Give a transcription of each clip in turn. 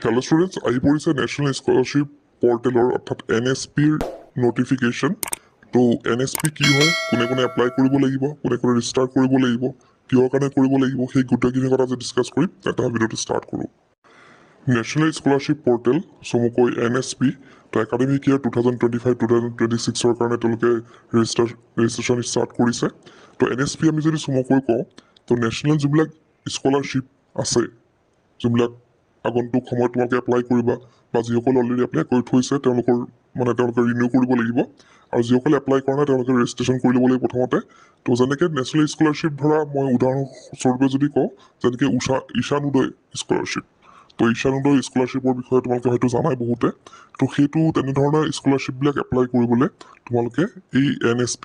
Hello students, আহি পৰিছে national scholarship পৰ্টেলৰ অৰ্থাৎ NSPৰ নটিফিকেশ্যন। তো NSP কি হয়, কোনে কোনে এপ্লাই কৰিব লাগিব, কোনে কোনে ৰেজিষ্টাৰ কৰিব লাগিব, কিহৰ কাৰণে কৰিব লাগিব, সেই গোটেইখিনি কথা যে ডিছকাছ কৰিম, এটা ভিডিঅ'টো ষ্টাৰ্ট কৰোঁ। নেশ্যনেল স্কলাৰশ্বিপ পৰ্টেল, চমুকৈ NSP, তো একাডেমিক ইয়াৰ 2025-2026ৰ কাৰণে তেওঁলোকে ৰেজিষ্ট্ৰেশ্যন ষ্টাৰ্ট কৰিছে। তো NSP আমি যদি চমুকৈ কওঁ, তো নেশ্যনেল যিবিলাক স্কলাৰশ্বিপ আছে, যিবিলাক আগন্তুক সময়ত তোমালোকে এপ্লাই কৰিবা বা যিসকলে অলৰেডি এপ্লাই কৰি থৈছে তেওঁলোকে ৰিনিউ কৰিব লাগিব, আৰু যিসকলে এপ্লাই কৰা নাই তেওঁলোকে ৰেজিষ্ট্ৰেশ্যন কৰি ল'ব লাগিব প্ৰথমতে। তো যেনেকৈ নেশ্যনেল স্কলাৰশ্বিপ, ধৰা মই উদাহৰণস্বৰূপে যদি কওঁ, যেনেকৈ ঈশানোদয় স্কলাৰশ্বিপ, তো ঈশানোদয় স্কলাৰশ্বিপৰ বিষয়ে তোমালোকে হয়তো জানাই বহুতে। তো সেইটো তেনেধৰণৰ স্কলাৰশ্বিপবিলাক এপ্লাই কৰিবলৈ তোমালোকে এই NSP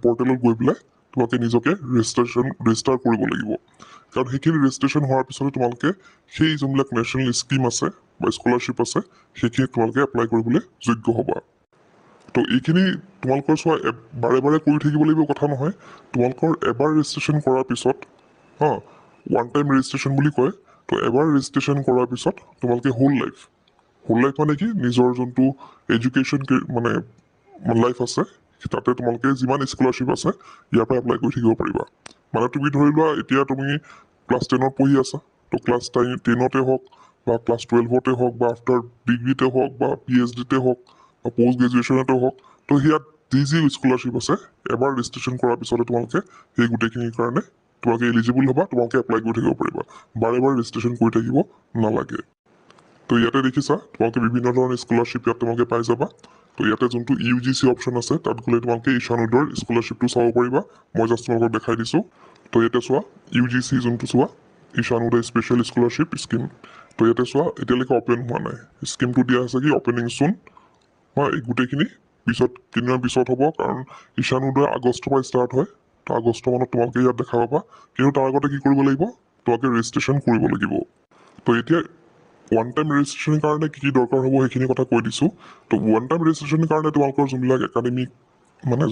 পৰ্টেলত গৈ পেলাই তোমালোকে নিজকে ৰেজিষ্টাৰ কৰিব লাগিব। কাৰণ সেইখিনি ৰেজিষ্ট্ৰেশ্যন হোৱাৰ পিছতে তোমালোকে সেই যোনবিলাক নেশ্যনেল স্কিম আছে বা স্কলাৰশ্বিপ আছে সেইখিনি তোমালোকে এপ্লাই কৰিবলৈ যোগ্য হ'বা। তো এইখিনি তোমালোকৰ চোৱা বাৰে বাৰে কৰি থাকিব লাগিব কথা নহয়। তোমালোকৰ এবাৰ ৰেজিষ্ট্ৰেশ্যন কৰাৰ পিছত, ওৱান টাইম ৰেজিষ্ট্ৰেশ্যন বুলি কয়, তো এবাৰ ৰেজিষ্ট্ৰেশ্যন কৰাৰ পিছত তোমালোকে হোল লাইফ মানে কি, নিজৰ যোনটো এডুকেশ্যন লাইফ আছে তাতে তোমালোকে যিমান স্কলাৰশ্বিপ আছে ইয়াৰ পৰা এপ্লাই কৰি থাকিব পাৰিবা। মানে তুমি ধৰি লোৱা এতিয়া তুমি ক্লাছ 10ত পঢ়ি আছা, তো ক্লাছ 10তে হওক বা ক্লাছ 12তে হওক বা আফটাৰ ডিগ্ৰীতে হওক বা PhDতে হওক বা পষ্ট গ্ৰেজুৱেশ্যনতে হওক, তো ইয়াত যি স্কলাৰশ্বিপ আছে এবাৰ ৰেজিষ্ট্ৰেশ্যন কৰাৰ পিছতে তোমালোকে সেই গোটেইখিনিৰ কাৰণে তোমালোকে এলিজিবল হ'বা, তোমালোকে এপ্লাই কৰি থাকিব পাৰিবা, বাৰে বাৰে ৰেজিষ্ট্ৰেশ্যন কৰি থাকিব নালাগে। তো ইয়াতে দেখিছা তোমালোকে বিভিন্ন ধৰণৰ স্কলাৰশ্বিপ ইয়াত তোমালোকে পাই যাবা। তো ইয়াতে যোনটো UGC অপশ্যন আছে তাত গ'লে তোমালোকে ঈশানোদয়ৰ স্কলাৰশ্বিপটো চাব পাৰিবা। মই জাষ্ট তোমালোকক দেখাই দিছোঁ। তো ইয়াতে চোৱা UGC যোনটো চোৱা, ঈশানোদয় স্পেচিয়েল স্কলাৰশ্বিপ স্কিম। তো ইয়াতে চোৱা এতিয়ালৈকে অপেন হোৱা নাই, স্কিমটো দিয়া আছে কি অপেনিং চুন। এই গোটেইখিনি কেইদিনৰ পিছত হ'ব, কাৰণ ঈশানোদয় আগষ্টৰ পৰা ষ্টাৰ্ট হয়। তো আগষ্ট মানত তোমালোকে ইয়াত দেখা পাবা, কিন্তু তাৰ আগতে কি কৰিব লাগিব, তোমালোকে ৰেজিষ্ট্ৰেশ্যন কৰিব লাগিব। তো এতিয়া ওৱান টাইম ৰেজিষ্ট্ৰেশ্যনৰ কাৰণে কি দৰকাৰ হ'ব সেইখিনি কথা কৈ দিছোঁ। তো ওৱান টাইম ৰেজিষ্ট্ৰেশ্যনৰ কাৰণে তোমালোকৰ যোনবিলাক একাডেমিক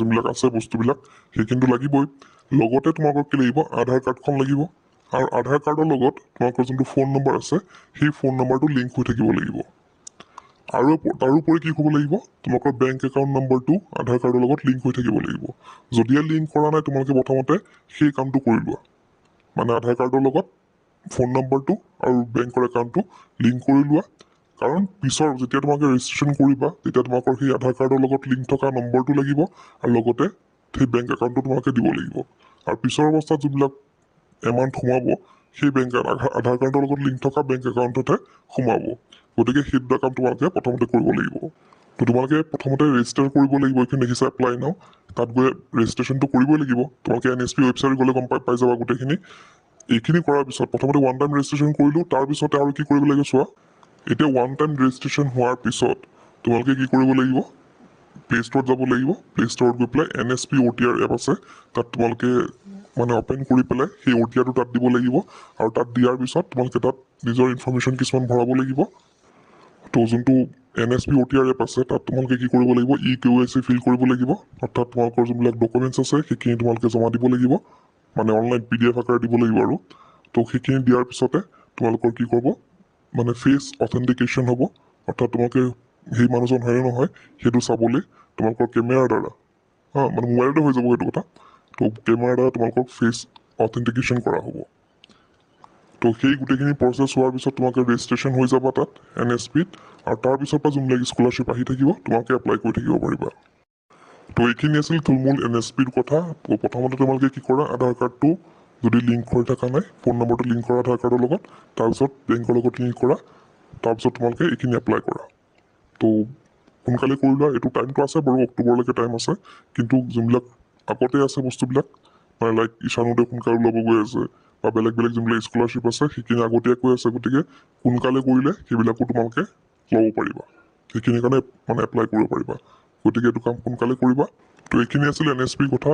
যোনবিলাক আছে বস্তুবিলাক সেইখিনিতো লাগিবই। লগতে তোমালোকক কি লাগিব, আধাৰ কাৰ্ডখন লাগিব, আৰু আধাৰ কাৰ্ডৰ লগত তোমালোকৰ যোনটো ফোন নম্বৰ আছে সেই ফোন নম্বৰটো লিংক হৈ থাকিব লাগিব। আৰু তাৰোপৰি কি হ'ব লাগিব, তোমালোকৰ বেংক একাউণ্ট নম্বৰটো আধাৰ কাৰ্ডৰ লগত লিংক হৈ থাকিব লাগিব। যদিহে লিংক কৰা নাই তোমালোকে প্ৰথমতে সেই কামটো কৰি লোৱা, আধাৰ কাৰ্ডৰ লগত ফোন নম্বৰটো আৰু বেংকৰ একাউণ্টটো লিংক কৰি লোৱা। কাৰণ পিছৰ যেতিয়া তোমালোকে ৰেজিষ্ট্ৰেশ্যন কৰিবা তেতিয়া তোমালোকৰ সেই আধাৰ কাৰ্ডৰ লগত লিংক থকা নম্বৰটো লাগিব, আৰু লগতে সেই বেংক একাউণ্টটো তোমালোকে দিব লাগিব। আৰু পিছৰ অৱস্থাত যোনবিলাক এমাউণ্ট সোমাব সেই আধাৰ কাৰ্ডৰ লগত লিংক থকা বেংক একাউণ্টতহে সোমাব। গতিকে সেই দুটা কাম তোমালোকে প্ৰথমতে কৰিব লাগিব। তো তোমালোকে প্ৰথমতে ৰেজিষ্টাৰ কৰিব লাগিব, এইখিনি দেখিছা এপ্লাই নাও, তাত গৈ ৰেজিষ্ট্ৰেশ্যনটো কৰিবই লাগিব। তোমালোকে NSP ৱেবছাইট গ'লে গম পাই যাবা গোটেইখিনি। এইখিনি কৰাৰ পিছত প্ৰথমতে ওৱান টাইম ৰেজিষ্ট্ৰেশ্যন কৰিলোঁ, তাৰপিছতে আৰু কি কৰিব লাগিব চোৱা। এতিয়া ওৱান টাইম ৰেজিষ্ট্ৰেশ্যন হোৱাৰ পিছত তোমালোকে কি কৰিব লাগিব, প্লে ষ্টৰত যাব লাগিব। প্লে ষ্টৰত গৈ পেলাই NSP OTR এপ আছে, তাত তোমালোকে অপেন কৰি পেলাই সেই OTRটো তাত দিব লাগিব, আৰু তাত দিয়াৰ পিছত তোমালোকে তাত নিজৰ ইনফৰ্মেশ্যন কিছুমান ভৰাব লাগিব। তো যোনটো NSP OTR এপ আছে তাত তোমালোকে কি কৰিব লাগিব, EKYC ফিল কৰিব লাগিব, অৰ্থাৎ তোমালোকৰ যোনবিলাক ডকুমেণ্টছ আছে সেইখিনি তোমালোকে জমা দিব লাগিব, অনলাইন PDF আকাৰে দিব লাগিব। আৰু তো সেইখিনি দিয়াৰ পিছতে তোমালোকৰ কি কৰিব, ফেচ অথেণ্টিকেশ্যন হ'ব, অৰ্থাৎ তোমালোকে সেই মানুহজন হয়নে নহয় সেইটো চাবলৈ তোমালোকৰ কেমেৰাৰ দ্বাৰা, মোবাইলতে হৈ যাব সেইটো কথা। তো কেমেৰাৰ দ্বাৰা তোমালোকক ফেচ অথেণ্টিকেশ্যন কৰা হ'ব। তো সেই গোটেইখিনি প্ৰচেছ হোৱাৰ পিছত তোমালোকে ৰেজিষ্ট্ৰেশ্যন হৈ যাবা তাত NSPত, আৰু তাৰপিছৰ পৰা যোনবিলাক স্কলাৰশ্বিপ আহি থাকিব তোমালোকে এপ্লাই কৰি থাকিব পাৰিবা। তো এইখিনি আছিল থুলমূল NSPৰ কথা। তো প্ৰথমতে তোমালোকে কি কৰা, আধাৰ কাৰ্ডটো যদি লিংক হৈ থকা নাই, ফোন নম্বৰটো লিংক কৰা আধাৰ কাৰ্ডৰ লগত, তাৰপিছত বেংকৰ লগত লিংক কৰা, তাৰপিছত তোমালোকে এইখিনি এপ্লাই কৰা। তো সোনকালে কৰি লোৱা, এইটো টাইমটো আছে বাৰু, অক্টোবৰলৈকে টাইম আছে, কিন্তু যোনবিলাক আগতে আছে বস্তুবিলাক লাইক ঈশানোদয় সোনকালে ওলাব গৈ আছে, বা বেলেগ যোনবিলাক স্কলাৰশ্বিপ আছে সেইখিনি আগতীয়াকৈ আছে, গতিকে সোনকালে কৰিলে সেইবিলাকো তোমালোকে ল'ব পাৰিবা, সেইখিনিৰ কাৰণে এপ্লাই কৰিব পাৰিবা। গতিকে এইটো কাম সোনকালে কৰিবা। তো এইখিনি আছিল NSPৰ কথা।